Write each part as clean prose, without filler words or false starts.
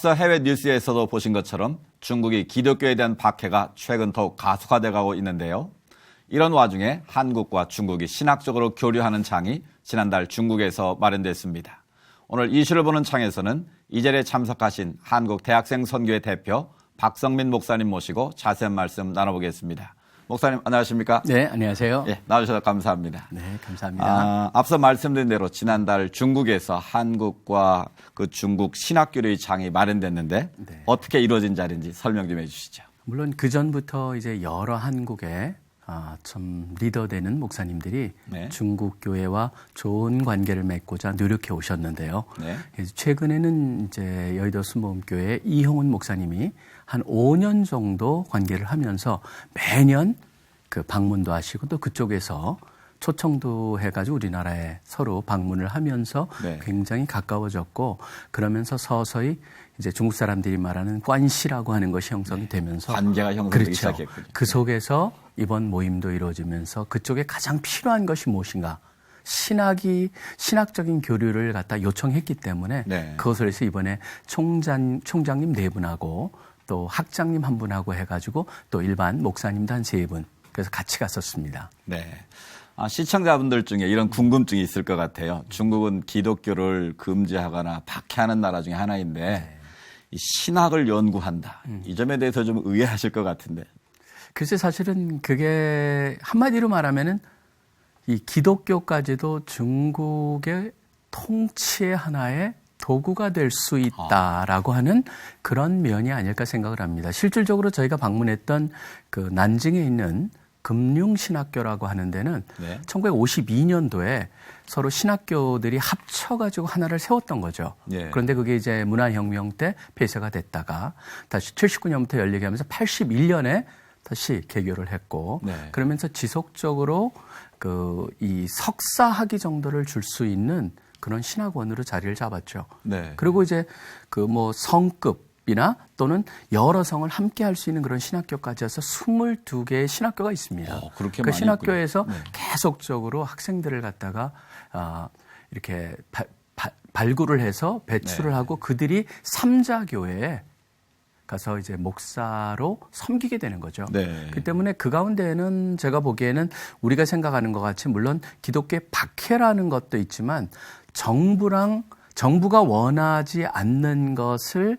앞서 해외 뉴스에서도 보신 것처럼 중국이 기독교에 대한 박해가 최근 더욱 가속화돼 가고 있는데요. 이런 와중에 한국과 중국이 신학적으로 교류하는 장이 지난달 중국에서 마련됐습니다. 오늘 이슈를 보는 창에서는 이 자리에 참석하신 한국 대학생 선교회 대표 박성민 목사님 모시고 자세한 말씀 나눠보겠습니다. 목사님 안녕하십니까? 네, 안녕하세요. 예, 나와주셔서 감사합니다. 네, 감사합니다. 앞서 말씀드린 대로 지난달 중국에서 한국과 그 중국 신학교류의 장이 마련됐는데 네. 어떻게 이루어진 자리인지 설명 좀 해주시죠. 물론 그 전부터 이제 여러 한국의 좀 리더되는 목사님들이 네. 중국 교회와 좋은 관계를 맺고자 노력해 오셨는데요. 네. 최근에는 이제 여의도 순복음교회 이형훈 목사님이 한 5년 정도 관계를 하면서 매년 그 방문도 하시고 또 그쪽에서 초청도 해가지고 우리나라에 서로 방문을 하면서 네. 굉장히 가까워졌고 그러면서 서서히 이제 중국 사람들이 말하는 관시라고 하는 것이 형성이 되면서 관계가 형성되기 그렇죠. 시작했군요. 그 속에서 이번 모임도 이루어지면서 그쪽에 가장 필요한 것이 무엇인가 신학적인 교류를 갖다 요청했기 때문에 네. 그것을 해서 이번에 총장님 4분하고 또 학장님 1분하고 해가지고 또 일반 목사님도 한 3분 그래서 같이 갔었습니다. 네. 시청자분들 중에 이런 궁금증이 있을 것 같아요. 중국은 기독교를 금지하거나 박해하는 나라 중에 하나인데 네. 이 신학을 연구한다. 이 점에 대해서 좀 의아하실 것 같은데. 글쎄 사실은 그게 한마디로 말하면은 이 기독교까지도 중국의 통치의 하나의 도구가 될 수 있다라고 하는 그런 면이 아닐까 생각을 합니다. 실질적으로 저희가 방문했던 그 난징에 있는 금융신학교라고 하는 데는 네. 1952년도에 서로 신학교들이 합쳐가지고 하나를 세웠던 거죠. 네. 그런데 그게 이제 문화혁명 때 폐쇄가 됐다가 다시 79년부터 열리게 하면서 81년에 다시 개교를 했고 네. 그러면서 지속적으로 이 석사 학위 정도를 줄 수 있는 그런 신학원으로 자리를 잡았죠. 네. 그리고 이제 성급이나 또는 여러 성을 함께 할 수 있는 그런 신학교까지 해서 22개의 신학교가 있습니다. 그렇게 그 많이 신학교에서 네. 계속적으로 학생들을 갖다가 이렇게 발굴을 해서 배출을 네. 하고 그들이 삼자교회에 가서 이제 목사로 섬기게 되는 거죠. 네. 그 때문에 그 가운데에는 제가 보기에는 우리가 생각하는 것 같이 물론 기독교의 박해라는 것도 있지만 정부가 원하지 않는 것을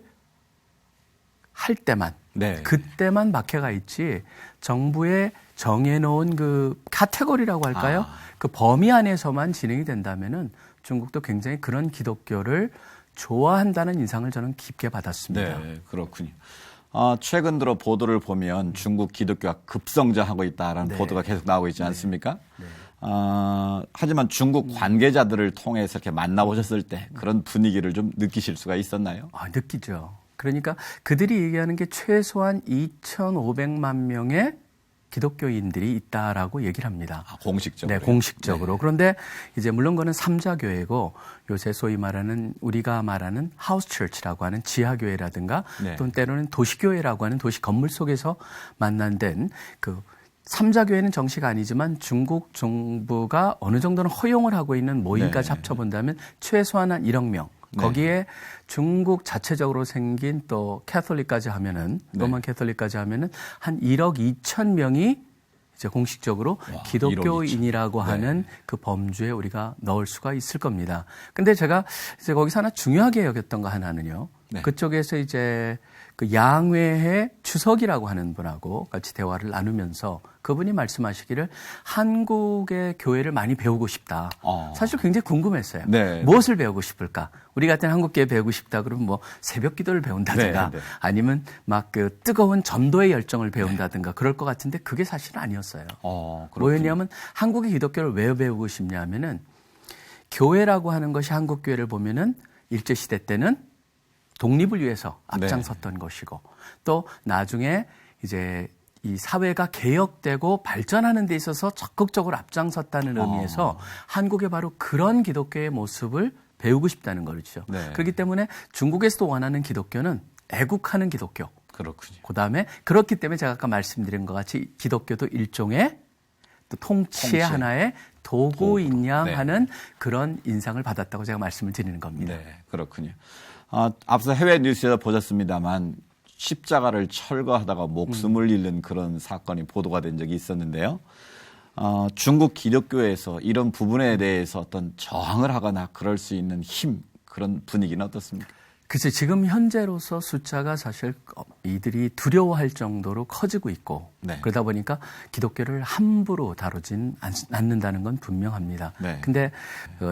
할 때만 네. 그때만 박해가 있지 정부의 정해놓은 그 카테고리라고 할까요? 그 범위 안에서만 진행이 된다면은 중국도 굉장히 그런 기독교를 좋아한다는 인상을 저는 깊게 받았습니다. 네, 그렇군요. 최근 들어 보도를 보면 중국 기독교가 급성장하고 있다라는 네. 보도가 계속 나오고 있지 않습니까? 네. 네. 하지만 중국 관계자들을 통해서 이렇게 만나보셨을 때 그런 분위기를 좀 느끼실 수가 있었나요? 느끼죠. 그러니까 그들이 얘기하는 게 최소한 2,500만 명의 기독교인들이 있다라고 얘기를 합니다. 공식적으로? 네, 공식적으로. 네. 그런데 이제 물론 그건 삼자교회고 요새 소위 말하는 우리가 말하는 하우스 처치라고 하는 지하교회라든가 네. 또는 때로는 도시교회라고 하는 도시 건물 속에서 만난된 그 삼자교회는 정식 아니지만 중국 정부가 어느 정도는 허용을 하고 있는 모임까지 네. 합쳐본다면 최소한 한 1억 명. 네. 거기에 중국 자체적으로 생긴 또 캐톨릭까지 하면은 로만 네. 캐톨릭까지 하면은 한 1억 2천 명이 이제 공식적으로 기독교인이라고 하는 네. 그 범주에 우리가 넣을 수가 있을 겁니다. 근데 제가 이제 거기서 하나 중요하게 여겼던 거 하나는요. 네. 그쪽에서 이제 그 양회회 주석이라고 하는 분하고 같이 대화를 나누면서 그분이 말씀하시기를 한국의 교회를 많이 배우고 싶다. 사실 굉장히 궁금했어요. 네. 무엇을 배우고 싶을까? 우리 같은 한국교회 배우고 싶다 그러면 뭐 새벽 기도를 배운다든가 네. 아니면 막 그 뜨거운 전도의 열정을 배운다든가 그럴 것 같은데 그게 사실은 아니었어요. 뭐였냐면 한국의 기독교를 왜 배우고 싶냐면은 교회라고 하는 것이 한국교회를 보면은 일제시대 때는 독립을 위해서 앞장섰던 네. 것이고 또 나중에 이제 이 사회가 개혁되고 발전하는 데 있어서 적극적으로 앞장섰다는 의미에서 한국의 바로 그런 기독교의 모습을 배우고 싶다는 거죠. 네. 그렇기 때문에 중국에서도 원하는 기독교는 애국하는 기독교. 그렇군요. 그다음에 그렇기 때문에 제가 아까 말씀드린 것 같이 기독교도 일종의 또 통치의 하나의 도구이냐 네. 하는 그런 인상을 받았다고 제가 말씀을 드리는 겁니다. 네, 그렇군요. 앞서 해외 뉴스에서 보셨습니다만 십자가를 철거하다가 목숨을 잃는 그런 사건이 보도가 된 적이 있었는데요. 중국 기독교에서 이런 부분에 대해서 어떤 저항을 하거나 그럴 수 있는 힘, 그런 분위기는 어떻습니까? 글쎄, 지금 현재로서 숫자가 사실 이들이 두려워할 정도로 커지고 있고, 네. 그러다 보니까 기독교를 함부로 다루진 않는다는 건 분명합니다. 네. 근데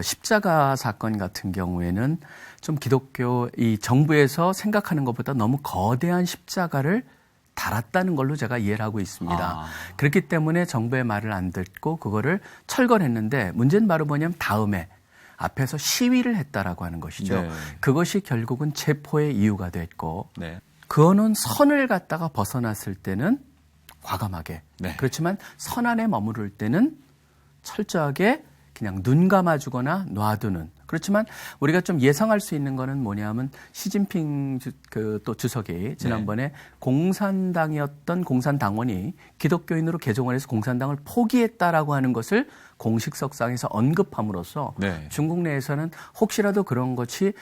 십자가 사건 같은 경우에는 좀 기독교 이 정부에서 생각하는 것보다 너무 거대한 십자가를 달았다는 걸로 제가 이해를 하고 있습니다. 그렇기 때문에 정부의 말을 안 듣고 그거를 철거했는데, 문제는 바로 뭐냐면 다음에 앞에서 시위를 했다라고 하는 것이죠. 네. 그것이 결국은 체포의 이유가 됐고, 네. 그거는 선을 갖다가 벗어났을 때는 과감하게, 네. 그렇지만 선 안에 머무를 때는 철저하게 그냥 눈 감아주거나 놔두는. 그렇지만 우리가 좀 예상할 수 있는 거는 뭐냐면 시진핑 또 주석이 지난번에 공산당이었던 공산당원이 기독교인으로 개종을 해서 공산당을 포기했다라고 하는 것을 공식석상에서 언급함으로써 네. 중국 내에서는 혹시라도 그런 것이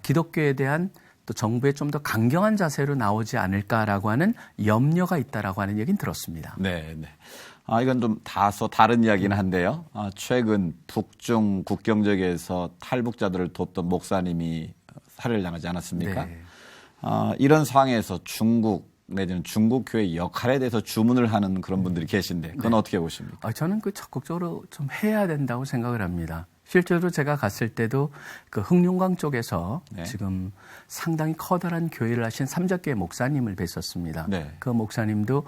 기독교에 대한 또 정부의 좀 더 강경한 자세로 나오지 않을까라고 하는 염려가 있다라고 하는 얘기는 들었습니다. 네, 네. 이건 좀 다소 다른 이야기는 한데요. 최근 북중 국경 지역에서 탈북자들을 돕던 목사님이 살해를 당하지 않았습니까? 네. 이런 상황에서 중국 내지는 중국 교회 역할에 대해서 주문을 하는 그런 분들이 계신데 그건 어떻게 보십니까? 저는 그 적극적으로 좀 해야 된다고 생각을 합니다. 실제로 제가 갔을 때도 그 흑룡강 쪽에서 네. 지금 상당히 커다란 교회를 하신 삼자교회 목사님을 뵀었습니다. 네. 그 목사님도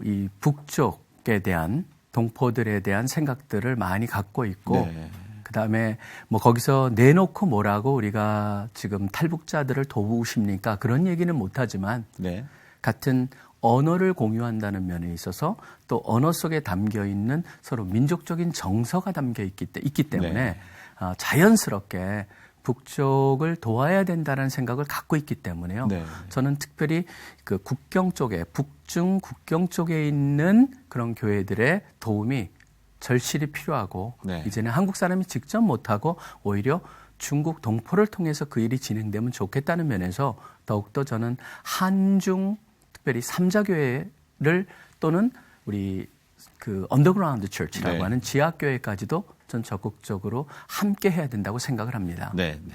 이 북쪽에 대한 동포들에 대한 생각들을 많이 갖고 있고, 네. 그다음에 뭐 거기서 내놓고 뭐라고 우리가 지금 탈북자들을 도우십니까? 그런 얘기는 못하지만 네. 같은 언어를 공유한다는 면에 있어서 또 언어 속에 담겨 있는 서로 민족적인 정서가 담겨 있기 때문에 네. 자연스럽게 북쪽을 도와야 된다는 생각을 갖고 있기 때문에요. 네. 저는 특별히 그 국경 쪽에, 북중 국경 쪽에 있는 그런 교회들의 도움이 절실히 필요하고, 네. 이제는 한국 사람이 직접 못하고 오히려 중국 동포를 통해서 그 일이 진행되면 좋겠다는 면에서 더욱더 저는 한중 특별히 삼자교회를 또는 우리 그 언더그라운드 처치라고 네. 하는 지하교회까지도 전 적극적으로 함께 해야 된다고 생각을 합니다. 네. 네.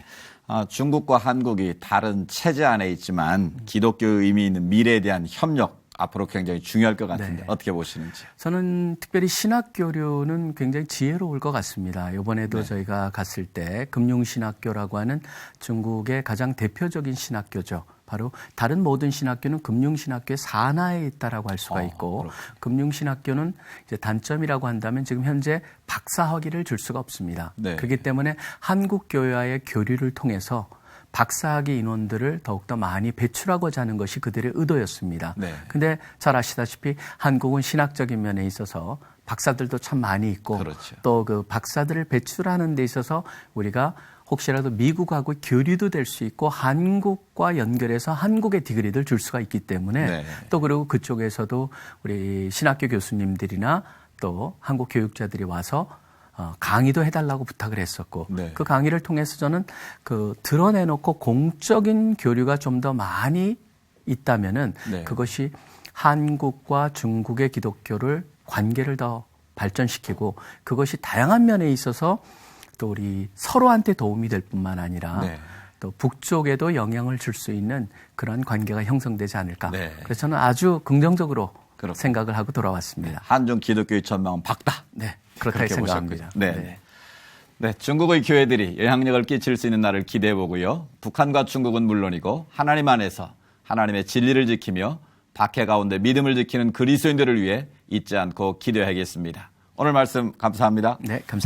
중국과 한국이 다른 체제 안에 있지만 기독교 의미 있는 미래에 대한 협력 앞으로 굉장히 중요할 것 같은데 네. 어떻게 보시는지. 저는 특별히 신학교류는 굉장히 지혜로울 것 같습니다. 이번에도 네. 저희가 갔을 때 금융신학교라고 하는 중국의 가장 대표적인 신학교죠. 바로 다른 모든 신학교는 금융신학교의 산하에 있다라고 할 수가 있고, 그렇군요. 금융신학교는 이제 단점이라고 한다면 지금 현재 박사 학위를 줄 수가 없습니다. 네. 그렇기 때문에 한국 교회와의 교류를 통해서 박사학위 인원들을 더욱더 많이 배출하고자 하는 것이 그들의 의도였습니다. 네. 근데 잘 아시다시피 한국은 신학적인 면에 있어서 박사들도 참 많이 있고, 그렇죠. 또 그 박사들을 배출하는 데 있어서 우리가 혹시라도 미국하고 교류도 될 수 있고 한국과 연결해서 한국의 디그리를 줄 수가 있기 때문에 네. 또 그리고 그쪽에서도 우리 신학교 교수님들이나 또 한국 교육자들이 와서 강의도 해달라고 부탁을 했었고, 네. 그 강의를 통해서 저는 드러내놓고 공적인 교류가 좀 더 많이 있다면은 네. 그것이 한국과 중국의 기독교를 관계를 더 발전시키고, 그것이 다양한 면에 있어서 또 우리 서로한테 도움이 될 뿐만 아니라 네. 또 북쪽에도 영향을 줄 수 있는 그런 관계가 형성되지 않을까. 네. 그래서 저는 아주 긍정적으로 그렇군요. 생각을 하고 돌아왔습니다. 한중 기독교의 전망은 밝다. 네, 그렇다 그렇게 생각합니다. 보셨군요. 네. 네, 중국의 교회들이 영향력을 끼칠 수 있는 날을 기대해 보고요. 북한과 중국은 물론이고 하나님 안에서 하나님의 진리를 지키며 박해 가운데 믿음을 지키는 그리스도인들을 위해 잊지 않고 기도해야겠습니다. 오늘 말씀 감사합니다. 네, 감사합니다.